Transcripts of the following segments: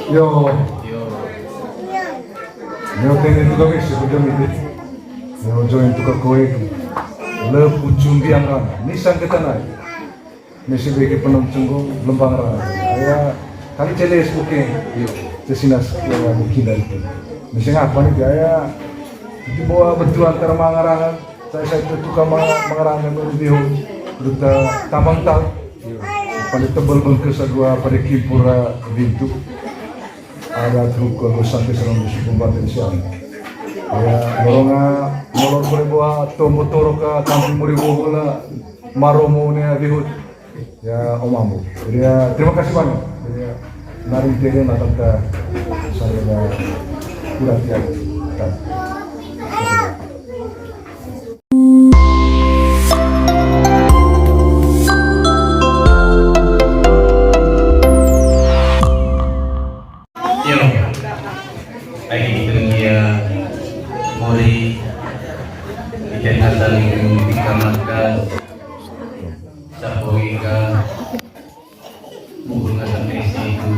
Yo, Yo, yo tengo tu kami sebelum ini. Yo join tu kakoi. Le pucung biang rana. Nisang kita naik. Mesti bagi penonton lembang rana. Ayah kali celes bukan. Yo, cesinas yang mungkin dari itu. Mesti ngapa nih ayah? Di bawah berdua antara mangarangan. Saya itu tukang mangarangan lebih beruta tambang tak. Paling tebal bengkes gua pada kimpura bintu. Ada truk kalau sampai serang musuh pembantu siang. Ya, molor boleh buat tombol toroka tampil muribu bola maromo nih bihut. Ya, omamu. Jadi ya, terima kasih banyak. Jadi ya, nari tele natang ta saya kurang tiap. yo, lagi dia mori ikan hasil yang dikamatkan sapoy ka mubul nga sa mesi itu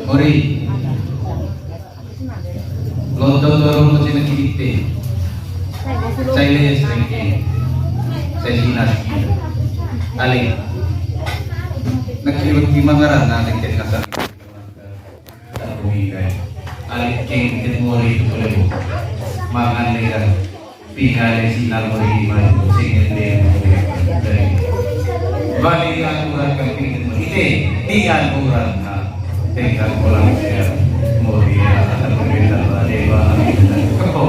mori lontong dorong mo sinakikite saya sedikit saya sinasi alin nagkilog di mga ran na nagkakasal sa bumigay. Alit keng kinmori ito pala mo. Mga nila, pingali sinal mo rin iman, singin din mo rin. Bali ang urat kang pingin mo. Hindi ang urat na tinggal ko lang siya. Mori at ang pagkita ba, diba? Kako.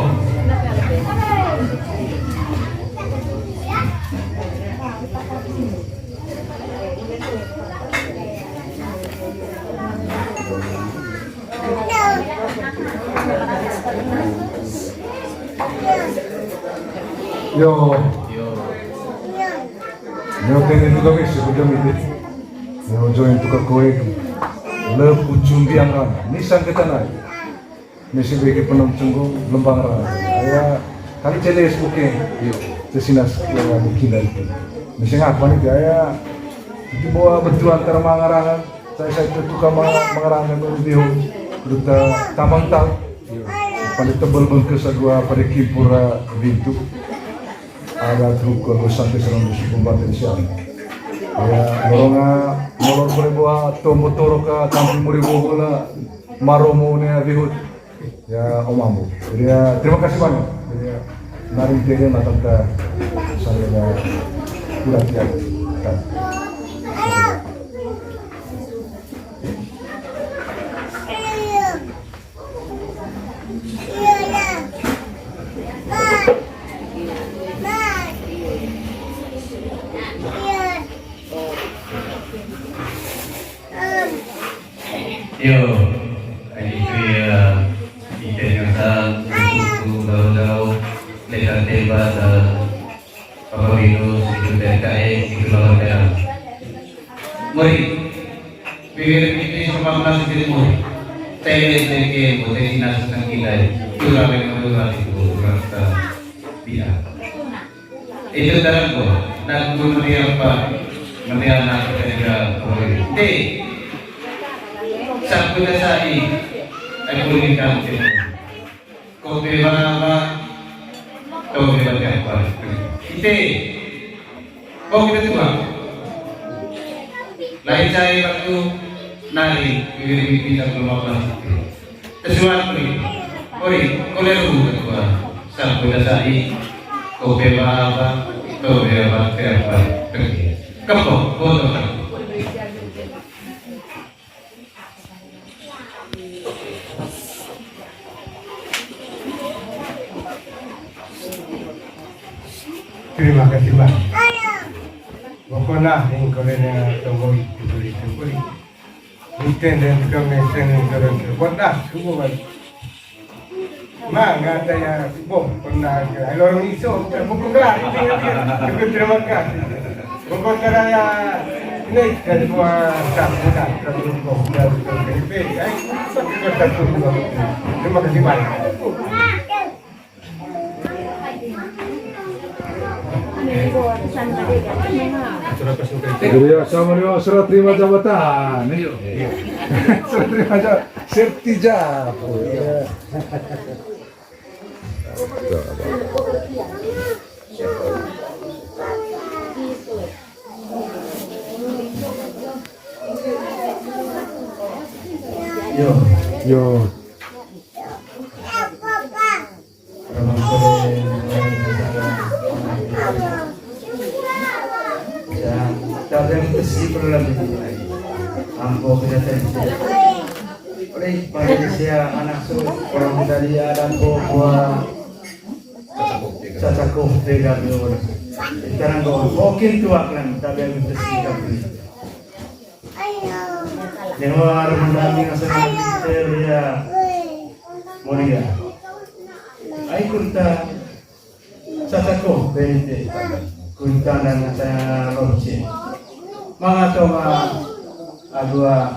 Yo, Yo, yo tengo tu kami sebelum ini. Yo join tu kakoi. Le pucung biang rana. Nisang kita naik. Mesti bagi penonton lembang rana. Ayah kali celes bukan. Yo, cesinas yang mungkin dari itu. Mesti ngapa nih ayah? Di bawah berdua antara mangarangan. Saya itu tukang mangarangan lebih beruta tambang tak. Paling tebal bengkes gua pada kimpura bintu. Ada truk kalau sampai serang musuh pembantu siang. Ya, molor boleh buat tombol toroka tampil muribu bola maromo nih bihut. Ya, omamu. Jadi ya, terima kasih banyak. Jadi ya, nari tele natang ta saya kurang tiap. yo, lagi kaya ikan yang sang buku daun-daun lekat tembak pagawino sikil BKE sikil lawan kaya mori bibir ini sama kelas sikil mori tele mo tele nasa ng kilay kurang itu rasa dia itu dalam ko nagbuno niya pa mamiyan na kaya pagawino sabi na sa ay kunin ka mo kung may mga kung may mga pa hindi kung kita diba lain saya waktu nari bibir-bibir sa lumabas kasuan ko rin ori kulero mo diba sabi na sa kung may mga kung may mga pa kapo boto ka Terima kasih Pak. Pokoknya yang kalian yang tunggu itu beri. Mungkin dan kami senang terus berbuat semua. Nggak ada ya bom pernah. Orang iso bukan gelar ini juga terima kasih. Pokoknya ya ini dari dua sahabat kami bom dari KPP. Terima kasih banyak. Jadi sama dia surat terima jabatan. Ayo. Surat terima jabatan. Sertijab. Yo. Tabeng besi perlu lebih ampuh kita terjadi. Oleh Malaysia anak su orang dari dan buah cacakup beda dulu. Sekarang kau mungkin tua kan tabeng besi kami. Yang luar mendamping asal dia Moria. Ay kunta cacakup beda. Kunta dan saya lonceng. Mga toma agua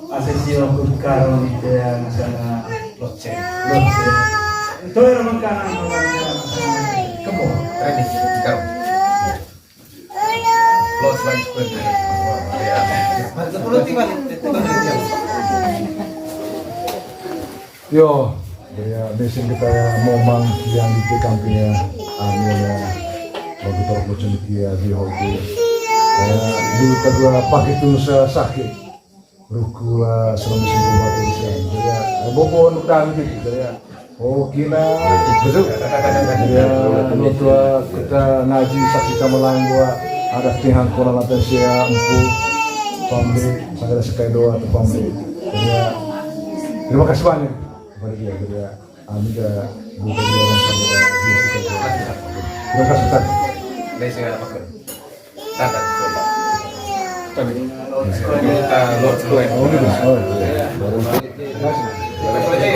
asesio karo idea sana loce. Itu yang makanan kamu Ready, sekarang. Los lagi seperti ya. Harga tiba. Yo, dia mesin kita momang yang di kampungnya amilnya bagi para opportunity di hotel. Dulu kedua pagi itu saya sakit, rukula selama seminggu mati di sini. Jadi bobo nutan gitu, jadi kina betul. Jadi tua kita ngaji saksi sama lain gua ada tihan kolam lantai saya empu pamri sangat sekali doa atau pamri. Jadi terima kasih banyak kepada dia. Jadi anda bukan orang sama dia. Terima kasih tak. Dari segala faktor. Sangat betul. Tapi Lord Square. Oh gitu. Oh.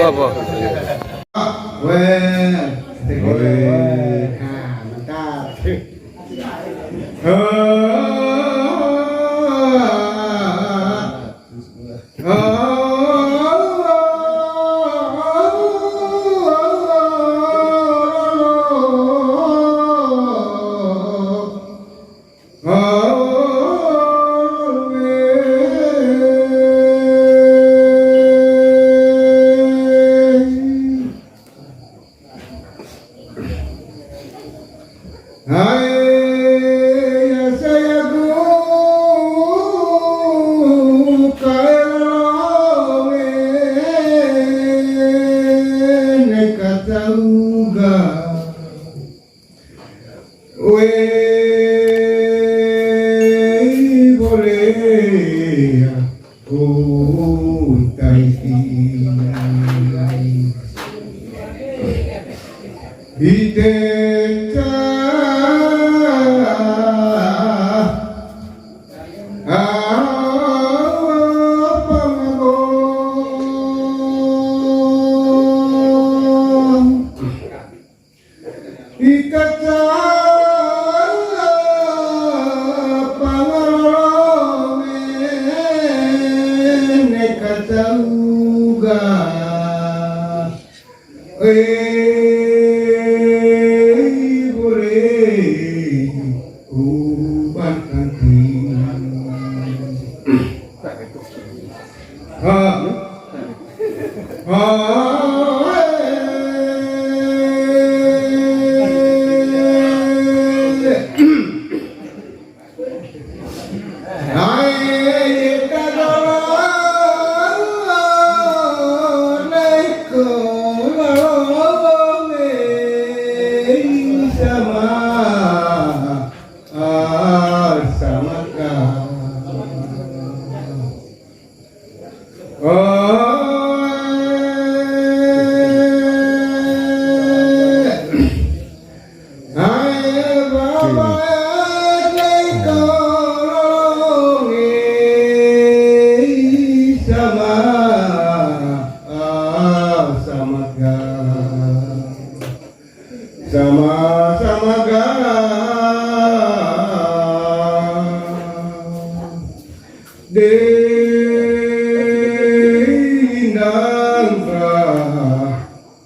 Apa?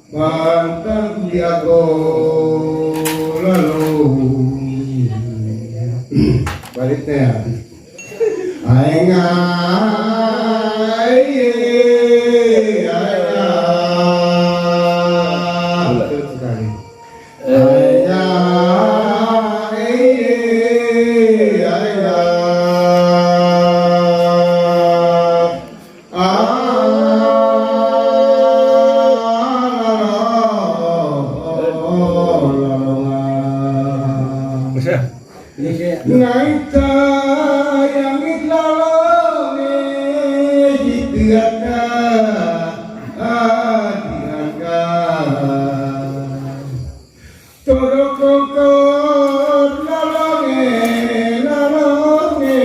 Pantang diago lalu Naita yang itlalone jitiaka adiaka torokokor lalone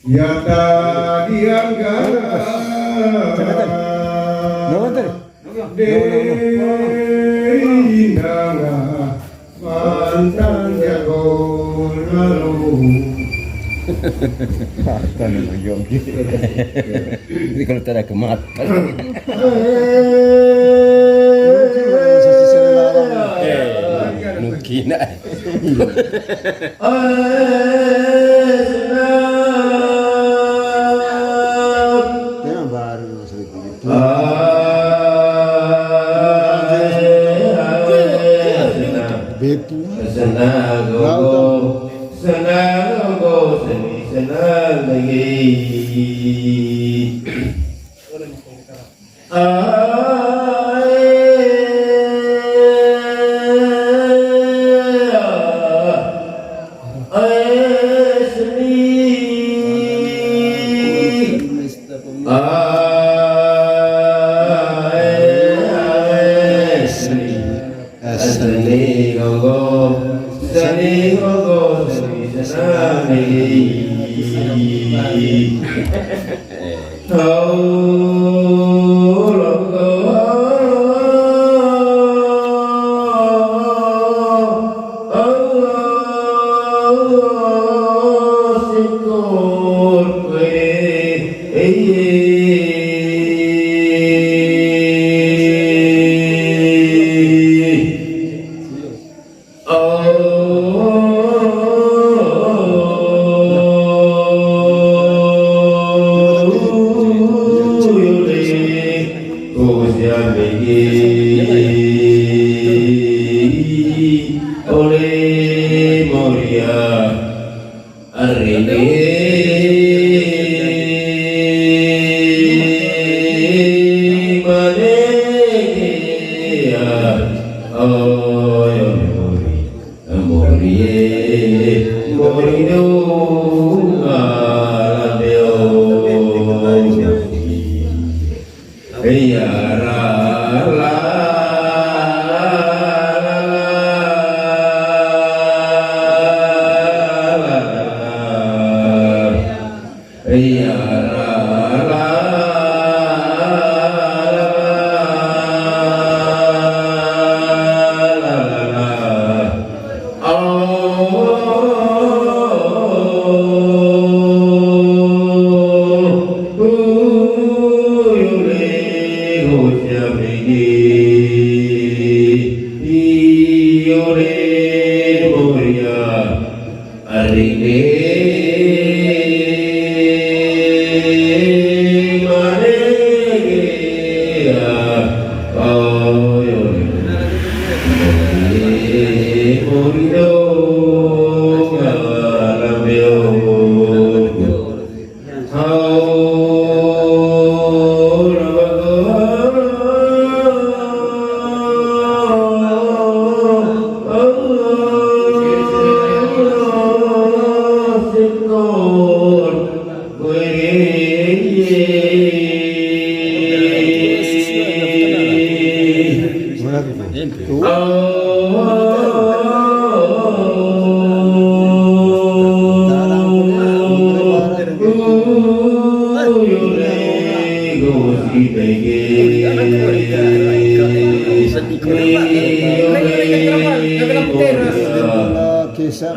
yata diangga Deinanga mantan jago lalu. Jadi kalau tak ada kematan. Mungkin baru Betul. Senang go, senang lagi. Oleh Moria Arine Manegia Oyo Morie Morino Alabeo Eya la Kisah